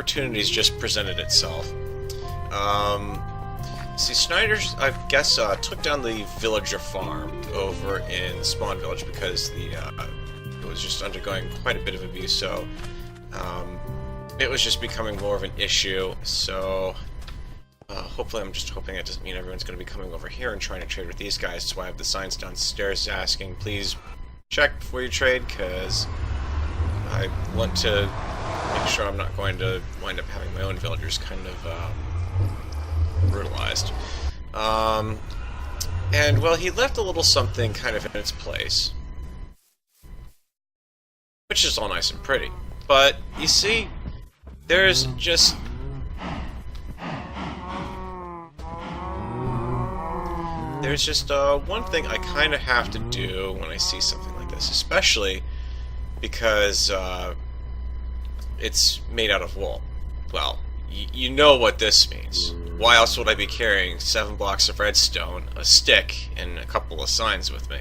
opportunities just presented itself. See, Snyder's, I guess, took down the villager farm over in Spawn Village because the it was just undergoing quite a bit of abuse, so it was just becoming more of an issue, so hopefully I'm just hoping it doesn't mean everyone's going to be coming over here and trying to trade with these guys. That's why I have the signs downstairs asking, please check before you trade, because I want to make sure I'm not going to wind up having my own villagers kind of brutalized. And, well, he left a little something kind of in its place, which is all nice and pretty. But, you see, there's just... one thing I kind of have to do when I see something like this, especially because it's made out of wool. Well, you know what this means. Why else would I be carrying 7 blocks of redstone, a stick, and a couple of signs with me?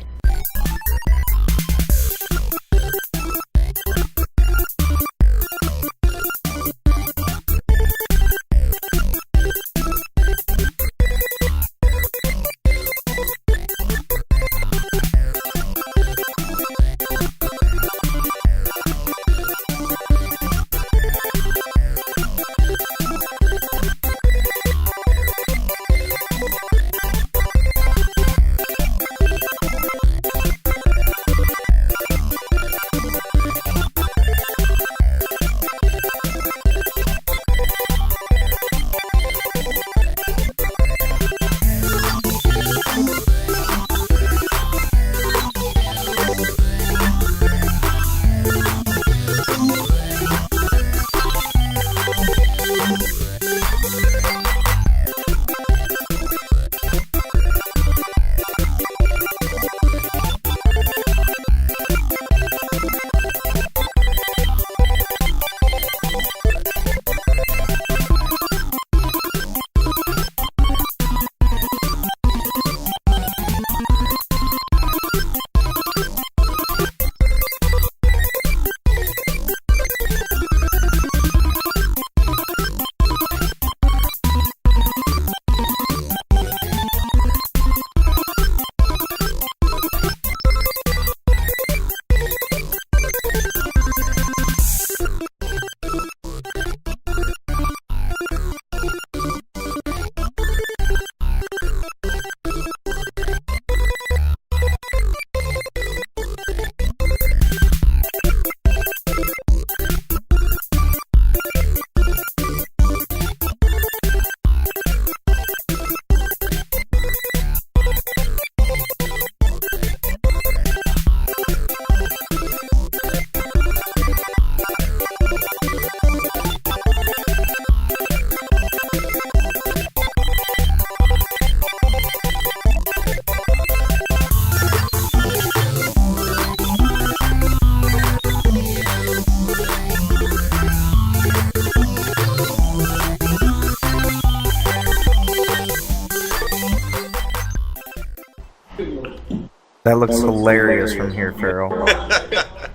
That looks hilarious from here, Farrell.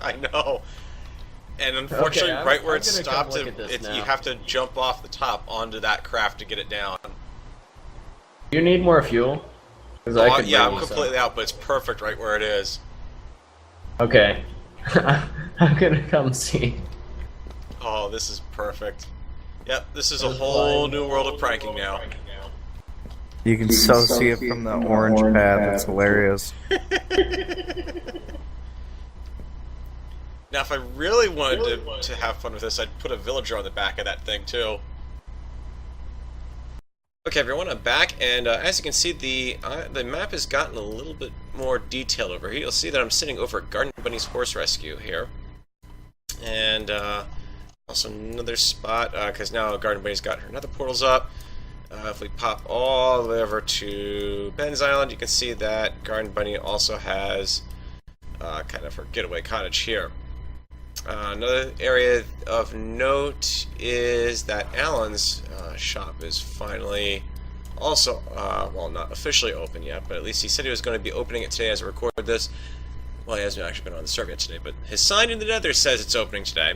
I know. And unfortunately, Okay, right where I'm it gonna stopped, come look at this now. you have to jump off the top onto that craft to get it down. You need more fuel? 'Cause I could Yeah, bring I'm you some. completely out, but it's perfect right where it is. Okay. I'm gonna come see. Oh, this is perfect. Yep, this is a whole new world of pranking now. You can so see it from the orange pad. It's hilarious. Now, if I really wanted to have fun with this, I'd put a villager on the back of that thing, too. Okay, everyone, I'm back, and as you can see, the map has gotten a little bit more detailed over here. You'll see that I'm sitting over at Garden Bunny's Horse Rescue here. And also another spot, because now Garden Bunny's got her nether portals up. If we pop all the way over to Ben's Island, you can see that Garden Bunny also has kind of her getaway cottage here. Another area of note is that Alan's shop is finally also, well, not officially open yet, but at least he said he was going to be opening it today as I record this. Well, he hasn't actually been on the server yet today, but his sign in the nether says it's opening today.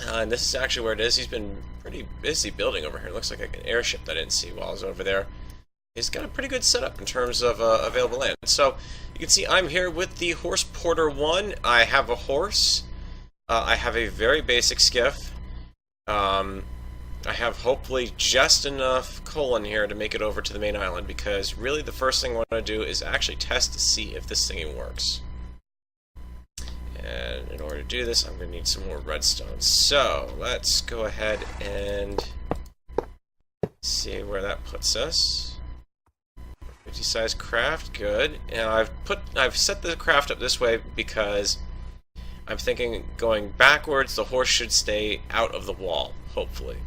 And this is actually where it is. He's been pretty busy building over here. It looks like an airship that I didn't see while I was over there. He's got a pretty good setup in terms of available land. So you can see I'm here with the Horseporter 1. I have a horse. I have a very basic skiff. I have hopefully just enough coal in here to make it over to the main island, because really the first thing I want to do is actually test to see if this thing works. And in order to do this, I'm going to need some more redstone. So let's go ahead and see where that puts us. 50 size craft, good. And I've set the craft up this way because I'm thinking going backwards, the horse should stay out of the wall, hopefully.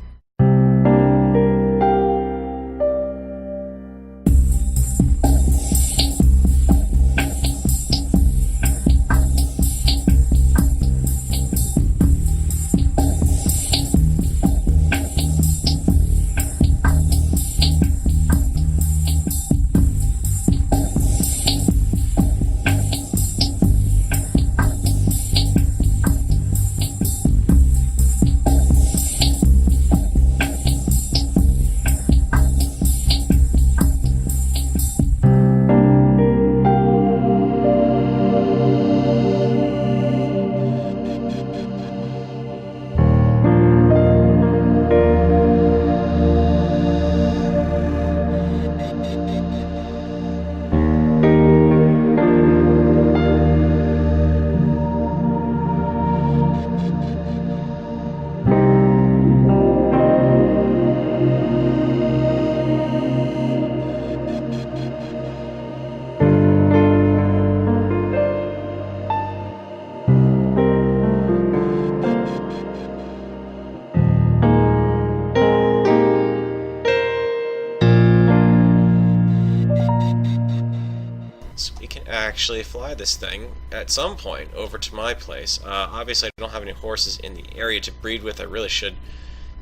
Actually fly this thing at some point over to my place. Obviously I don't have any horses in the area to breed with. I really should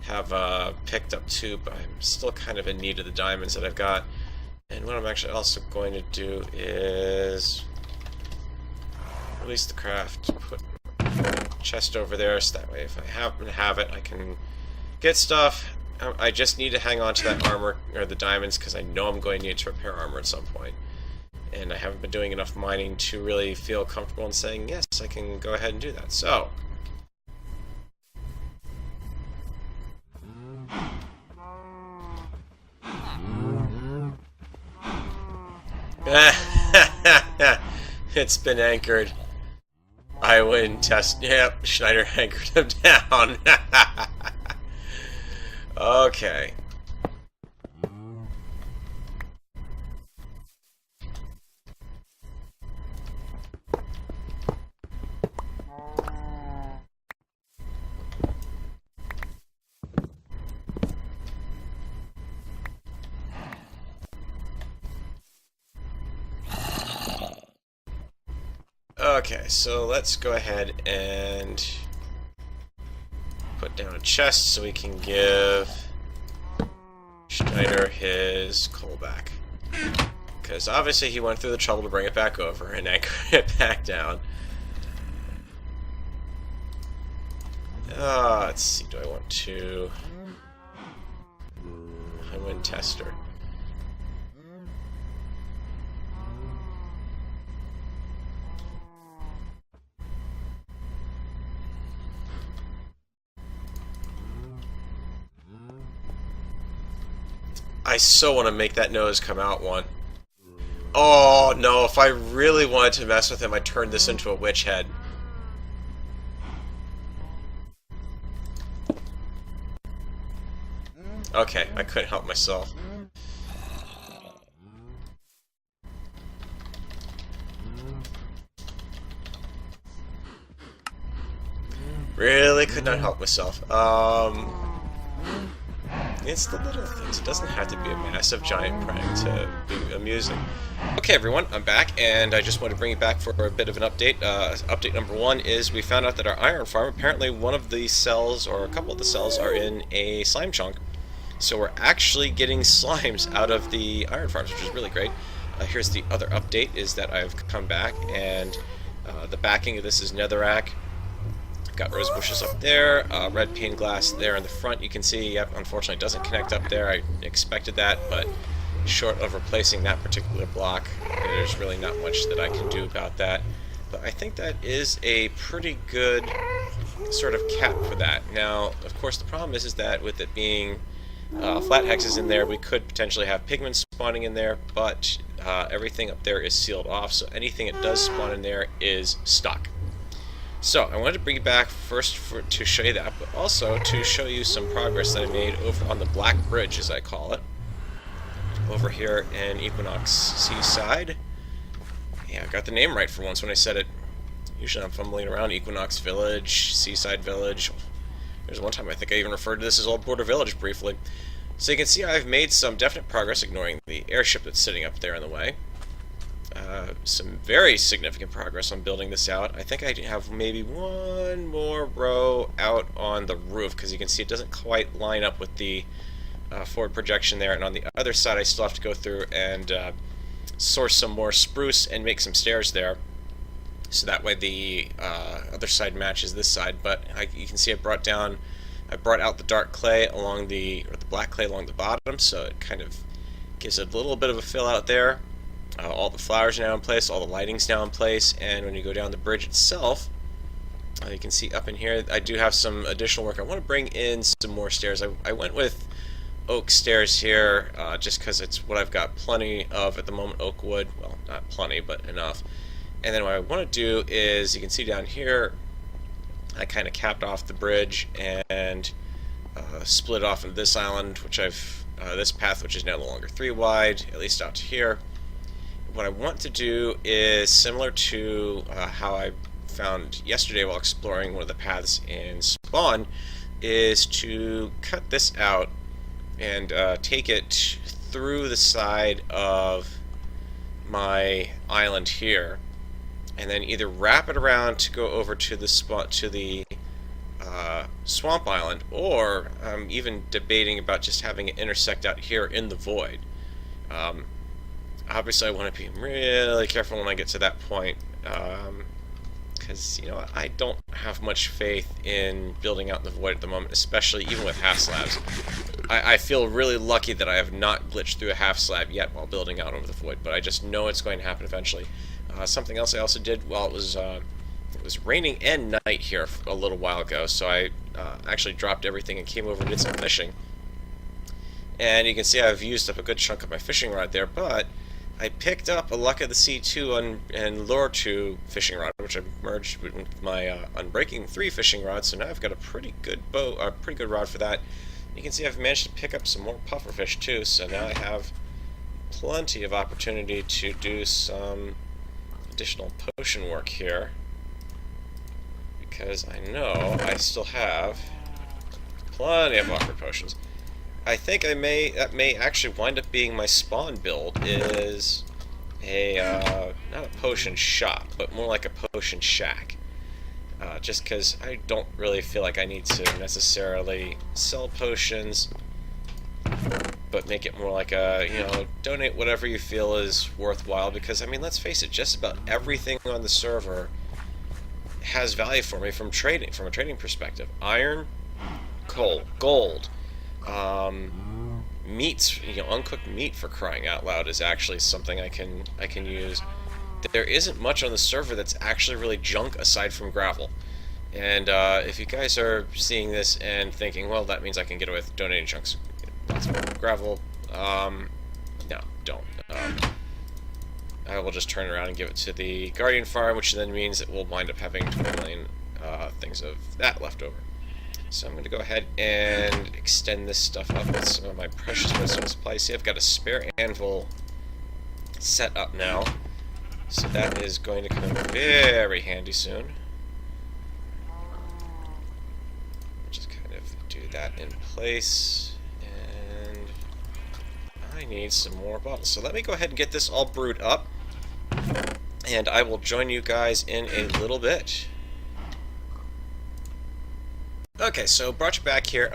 have picked up two, but I'm still kind of in need of the diamonds that I've got. And what I'm actually also going to do is release the craft, put a chest over there, so that way if I happen to have it I can get stuff. I just need to hang on to that armor, or the diamonds, because I know I'm going to need to repair armor at some point. And I haven't been doing enough mining to really feel comfortable in saying, yes, I can go ahead and do that. So, it's been anchored. I win test. Yep, Schneider anchored him down. Okay. Okay, so let's go ahead and put down a chest so we can give Schneider his coal back. Because obviously he went through the trouble to bring it back over and anchor it back down. Let's see, do I want to... Highwind tester. I so want to make that nose come out one. Oh no, if I really wanted to mess with him, I'd turn this into a witch head. Okay, I couldn't help myself. Really could not help myself. It's the little things. It doesn't have to be a massive giant prank to be amusing. Okay everyone, I'm back, and I just want to bring you back for a bit of an update. Update number one is we found out that our iron farm, apparently one of the cells, or a couple of the cells, are in a slime chunk. So we're actually getting slimes out of the iron farms, which is really great. Here's the other update, is that I've come back, and the backing of this is netherrack. got rose bushes up there, red pane glass there in the front. You can see, yep, unfortunately it doesn't connect up there. I expected that, but short of replacing that particular block, there's really not much that I can do about that. But I think that is a pretty good sort of cap for that. Now, of course, the problem is that with it being flat hexes in there, we could potentially have Pigmen spawning in there, but everything up there is sealed off, so anything that does spawn in there is stuck. So, I wanted to bring you back first to show you that, but also to show you some progress that I made over on the Black Bridge, as I call it, over here in Equinox Seaside. Yeah, I got the name right for once when I said it. Usually I'm fumbling around Equinox Village, Seaside Village. There's one time I think I even referred to this as Old Border Village briefly. So you can see I've made some definite progress ignoring the airship that's sitting up there in the way. Some very significant progress on building this out. I think I have maybe one more row out on the roof, because you can see it doesn't quite line up with the forward projection there, and on the other side I still have to go through and source some more spruce and make some stairs there, so that way the other side matches this side. But you can see I brought out the dark clay along the black clay along the bottom, so it kind of gives it a little bit of a fill out there. All the flowers are now in place, all the lighting's now in place, and when you go down the bridge itself, you can see up in here I do have some additional work. I want to bring in some more stairs. I went with oak stairs here, just because it's what I've got plenty of at the moment, oak wood. Well, not plenty, but enough. And then what I want to do is, you can see down here, I kind of capped off the bridge and split off into this island, which this path, which is now no longer 3 wide, at least out to here. What I want to do is similar to how I found yesterday while exploring one of the paths in Spawn, is to cut this out and take it through the side of my island here, and then either wrap it around to go over to the swamp island, or I'm even debating about just having it intersect out here in the void. Obviously I want to be really careful when I get to that point, because, you know, I don't have much faith in building out in the void at the moment, especially even with half slabs. I feel really lucky that I have not glitched through a half slab yet while building out over the void, but I just know it's going to happen eventually. Something else I also did while it was raining and night here a little while ago, so I actually dropped everything and came over and did some fishing. And you can see I've used up a good chunk of my fishing rod there, but I picked up a Luck of the Sea 2 and Lure 2 fishing rod, which I merged with my Unbreaking 3 fishing rod, so now I've got a pretty good rod for that. You can see I've managed to pick up some more pufferfish too, so now I have plenty of opportunity to do some additional potion work here, because I know I still have plenty of offer potions. I think that may actually wind up being my spawn build, is a not a potion shop, but more like a potion shack. Just because I don't really feel like I need to necessarily sell potions, but make it more like a, you know, donate whatever you feel is worthwhile, because, I mean, let's face it, just about everything on the server has value for me from a trading perspective. Iron, coal, gold, meats, you know, uncooked meat, for crying out loud, is actually something I can use. There isn't much on the server that's actually really junk aside from gravel. And if you guys are seeing this and thinking, well, that means I can get away with donating chunks, lots of gravel, no, don't. I will just turn around and give it to the Guardian Farm, which then means it will wind up having 20 million things of that left over. So I'm going to go ahead and extend this stuff up with some of my precious redstone supplies. See, I've got a spare anvil set up now, so that is going to come in very handy soon. Just kind of do that in place, and I need some more bottles. So let me go ahead and get this all brewed up, and I will join you guys in a little bit. Okay, so brought you back here,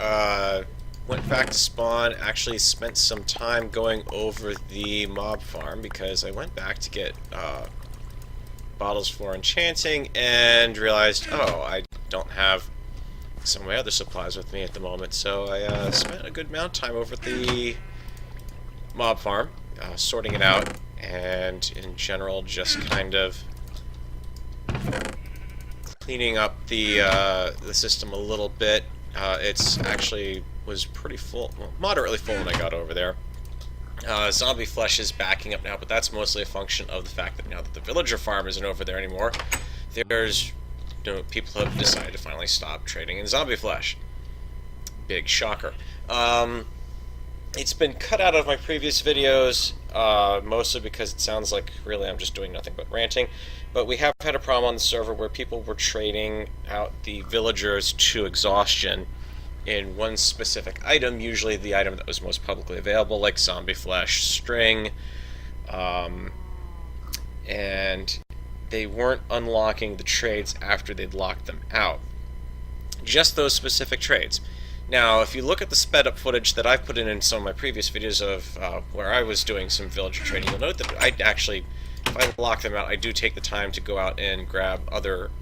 went back to spawn, actually spent some time going over the mob farm, because I went back to get bottles for enchanting, and realized, oh, I don't have some of my other supplies with me at the moment, so I spent a good amount of time over at the mob farm, sorting it out, and in general just kind of cleaning up the system a little bit. It's actually was pretty full, well, moderately full when I got over there. Zombie flesh is backing up now, but that's mostly a function of the fact that now that the villager farm isn't over there anymore, there's people have decided to finally stop trading in zombie flesh. Big shocker. It's been cut out of my previous videos, mostly because it sounds like really I'm just doing nothing but ranting. But we have had a problem on the server where people were trading out the villagers to exhaustion in one specific item, usually the item that was most publicly available, like zombie flesh, string, and they weren't unlocking the trades after they'd locked them out. Just those specific trades. Now, if you look at the sped up footage that I've put in some of my previous videos of where I was doing some villager trading, you'll note that I actually, if I lock them out, I do take the time to go out and grab other,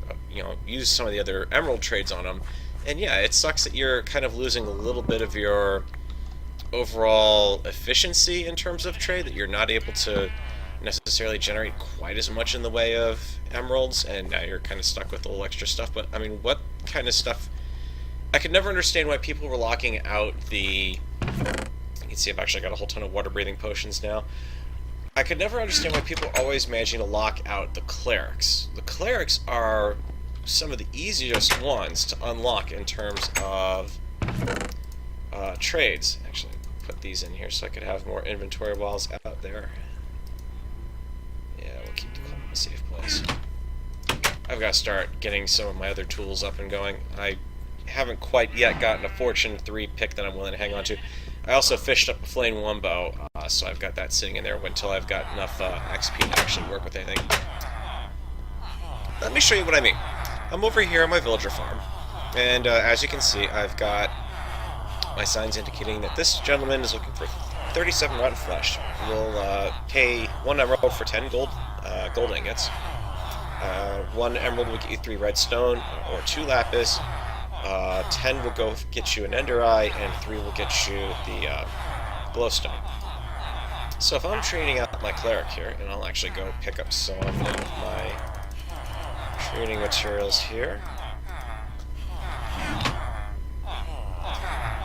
use some of the other emerald trades on them. And yeah, it sucks that you're kind of losing a little bit of your overall efficiency in terms of trade, that you're not able to necessarily generate quite as much in the way of emeralds, and now you're kind of stuck with a little extra stuff. But I mean, what kind of stuff? I could never understand why people were locking out the... You can see I've actually got a whole ton of water breathing potions now. I could never understand why people are always managing to lock out the clerics. The clerics are some of the easiest ones to unlock in terms of trades. Actually, put these in here so I could have more inventory walls out there. Yeah, we'll keep the club in a safe place. I've got to start getting some of my other tools up and going. I haven't quite yet gotten a Fortune 3 pick that I'm willing to hang on to. I also fished up a Flame 1 bow, so I've got that sitting in there until I've got enough XP to actually work with anything. Let me show you what I mean. I'm over here on my villager farm, and as you can see, I've got my signs indicating that this gentleman is looking for 37 rotten flesh. We'll pay 1 emerald for 10 gold ingots. 1 emerald will get you 3 redstone, or 2 lapis. 10 will go get you an ender eye, and 3 will get you the glowstone. So if I'm trading out my cleric here, and I'll actually go pick up some of my trading materials here.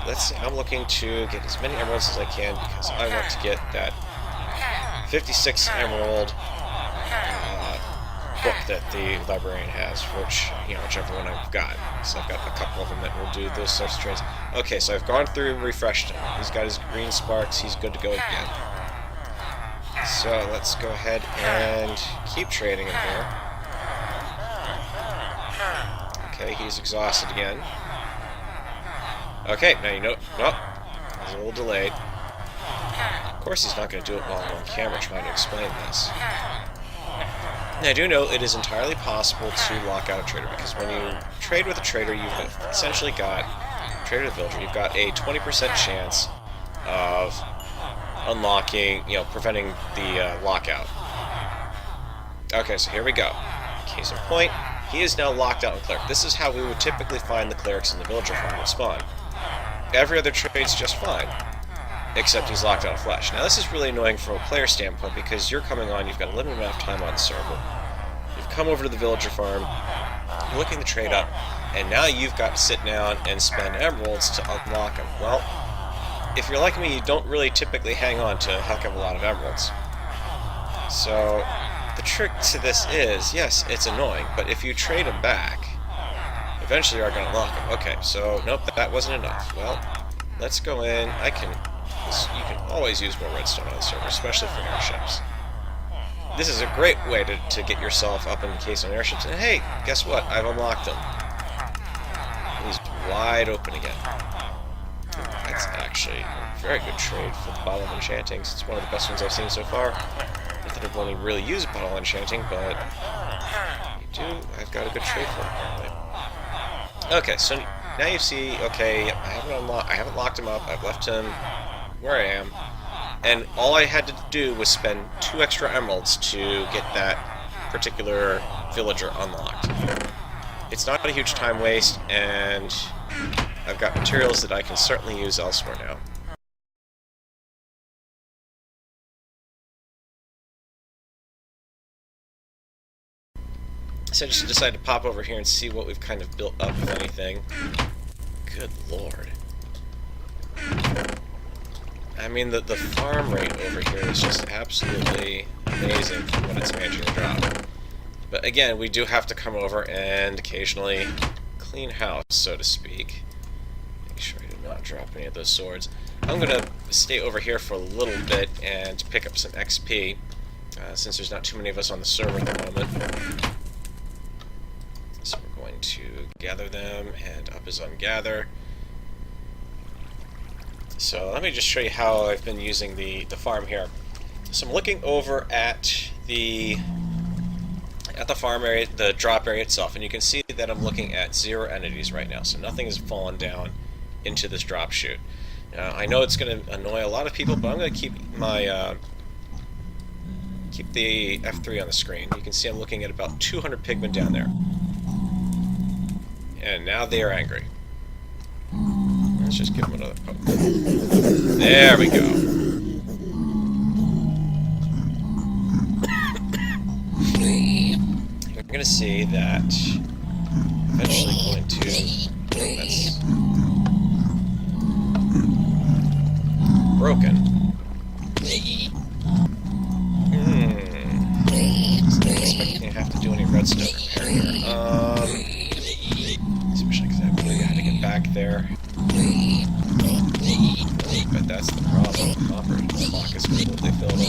Let's see, I'm looking to get as many emeralds as I can because I want to get that 56 emerald book that the librarian has, whichever one I've got. So I've got a couple of them that will do those sorts of trades. Okay, so I've gone through and refreshed him. He's got his green sparks. He's good to go again. So let's go ahead and keep trading him here. Okay, he's exhausted again. Okay, now you know... Nope. He's a little delayed. Of course he's not going to do it while I'm on camera trying to explain this. Now I do know it is entirely possible to lock out a trader, because when you trade with a trader, you've essentially got... Trader to villager, you've got a 20% chance of unlocking, preventing the lockout. Okay, so here we go. Case in point, he is now locked out in cleric. This is how we would typically find the clerics in the villager farm at spawn. Every other trade's just fine, except he's locked out of flesh. Now this is really annoying from a player standpoint, because you're coming on, you've got a limited amount of time on the server. You've come over to the villager farm, you're looking to trade up, and now you've got to sit down and spend emeralds to unlock them. Well, if you're like me, you don't really typically hang on to a heck of a lot of emeralds. So the trick to this is, yes, it's annoying, but if you trade them back, eventually you are going to unlock them. Okay, so nope, that wasn't enough. Well, let's go in. You can always use more redstone on the server, especially for airships. This is a great way to get yourself up in the case on airships. And hey, guess what? I've unlocked them. He's wide open again. That's actually a very good trade for the bottle of enchanting. It's one of the best ones I've seen so far. Not that I've only really used bottle enchanting, but you do. I've got a good trade for it apparently. Okay, so now you see. Okay, I haven't locked him up. I've left him where I am, and all I had to do was spend 2 extra emeralds to get that particular villager unlocked. it's not a huge time waste, and I've got materials that I can certainly use elsewhere now. So I just decided to pop over here and see what we've kind of built up, if anything. Good lord. I mean, the farm rate over here is just absolutely amazing for what it's managing to drop. But again, we do have to come over and occasionally clean house, so to speak. Make sure I do not drop any of those swords. I'm going to stay over here for a little bit and pick up some XP, since there's not too many of us on the server at the moment. So we're going to gather them, and up is ungather. So let me just show you how I've been using the farm here. So I'm looking over at the farm area, the drop area itself, and you can see that I'm looking at 0 entities right now. So nothing has fallen down into this drop chute. I know it's going to annoy a lot of people, but I'm going to keep my keep the F3 on the screen. You can see I'm looking at about 200 pigmen down there, and now they are angry. Let's just give them another poke. There we go. You're going to see that eventually going to... That's broken. Wasn't expecting to have to do any redstone repair here. Especially because I really had to get back there. But that's the problem. Copper clock is completely filled up.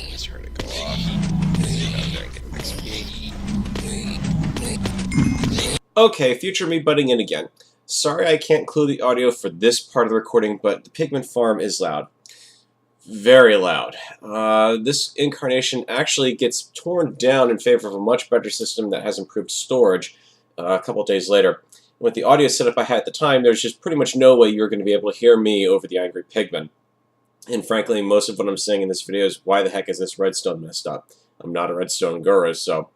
Just heard it go off. Go there and get XP. Okay, future me butting in again. Sorry I can't clue the audio for this part of the recording, but the Pigmen farm is loud. Very loud. This incarnation actually gets torn down in favor of a much better system that has improved storage a couple days later. With the audio setup I had at the time, there's just pretty much no way you're going to be able to hear me over the angry pigmen. And frankly, most of what I'm saying in this video is, why the heck is this redstone messed up? I'm not a redstone guru, so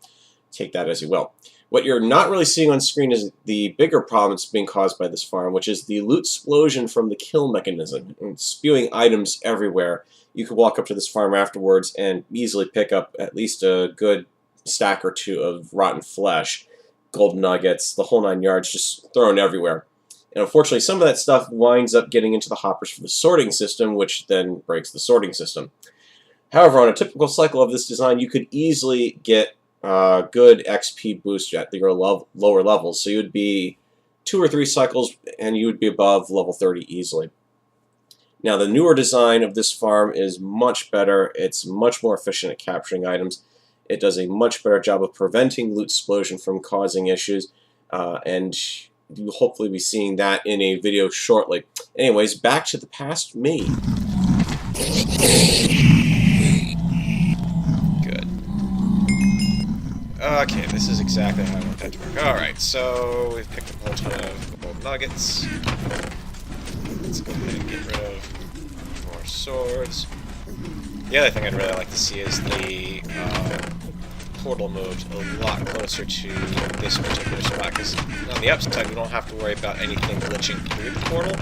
take that as you will. What you're not really seeing on screen is the bigger problem that's being caused by this farm, which is the loot explosion from the kill mechanism. And spewing items everywhere. You could walk up to this farm afterwards and easily pick up at least a good stack or two of rotten flesh, gold nuggets, the whole 9 yards, just thrown everywhere. And unfortunately, some of that stuff winds up getting into the hoppers for the sorting system, which then breaks the sorting system. However, on a typical cycle of this design, you could easily get good XP boost at your lower levels. So you would be 2 or 3 cycles and you would be above level 30 easily. Now the newer design of this farm is much better. It's much more efficient at capturing items. It does a much better job of preventing loot explosion from causing issues, and you'll hopefully be seeing that in a video shortly. Anyways, back to the past me. Okay, this is exactly how I want that to work. Alright, so we've picked up a whole ton of gold nuggets. Let's go ahead and get rid of more swords. The other thing I'd really like to see is the portal moved a lot closer to this particular spot, because on the upside we don't have to worry about anything glitching through the portal.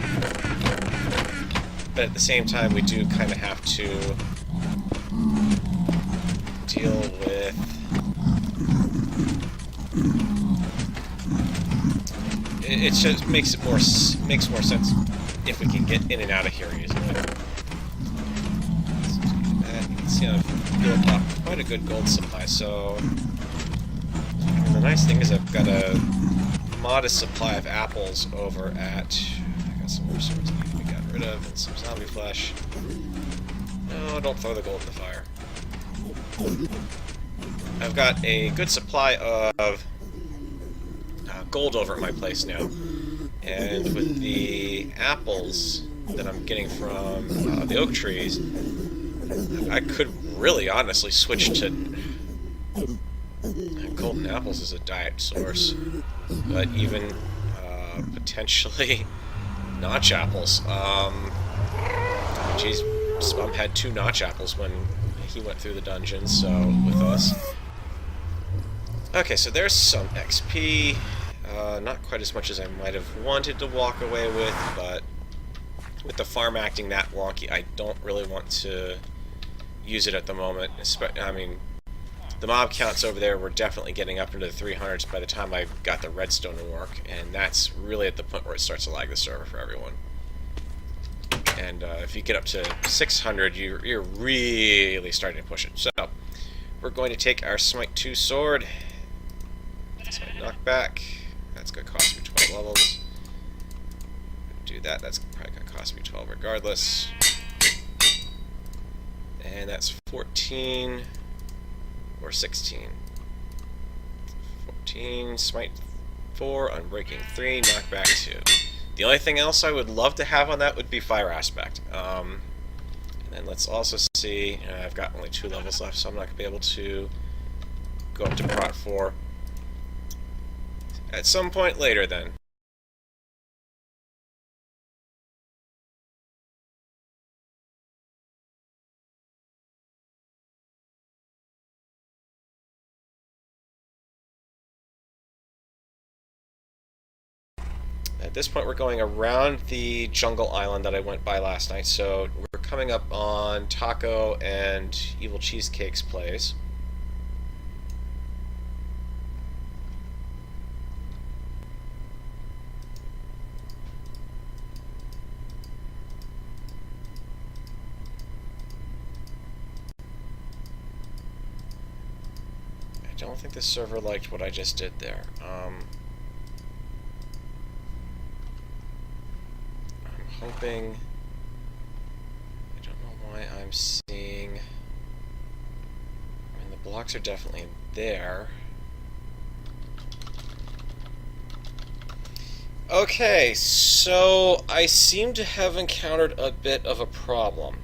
But at the same time we do kind of have to deal with... It just makes more sense if we can get in and out of here easily. You can see I've built up quite a good gold supply. So, and the nice thing is I've got a modest supply of apples over at. I got some more swords that need to be gotten rid of, and some zombie flesh. No, don't throw the gold in the fire. I've got a good supply of gold over at my place now, and with the apples that I'm getting from the oak trees, I could really honestly switch to golden apples as a diet source, but even potentially notch apples. Geez, Spum had 2 notch apples when he went through the dungeon, so with us. Okay, so there's some XP. Not quite as much as I might have wanted to walk away with, but with the farm acting that wonky, I don't really want to use it at the moment. I mean, the mob counts over there were definitely getting up into the 300s by the time I got the redstone to work, and that's really at the point where it starts to lag the server for everyone. And if you get up to 600, you're really starting to push it. So, we're going to take our Smite 2 sword. Smite knockback. That's going to cost me 12 levels. Do that. That's probably going to cost me 12 regardless. And that's 14 or 16. 14, Smite 4, Unbreaking 3, Knockback 2. The only thing else I would love to have on that would be Fire Aspect. And then let's also see, I've got only 2 levels left, so I'm not going to be able to go up to Prot 4. At some point later then. At this point, we're going around the jungle island that I went by last night, so we're coming up on Taco and Evil Cheesecake's place. I don't think the server liked what I just did there. Hoping. I don't know why I'm seeing. I mean, the blocks are definitely there. Okay, so I seem to have encountered a bit of a problem.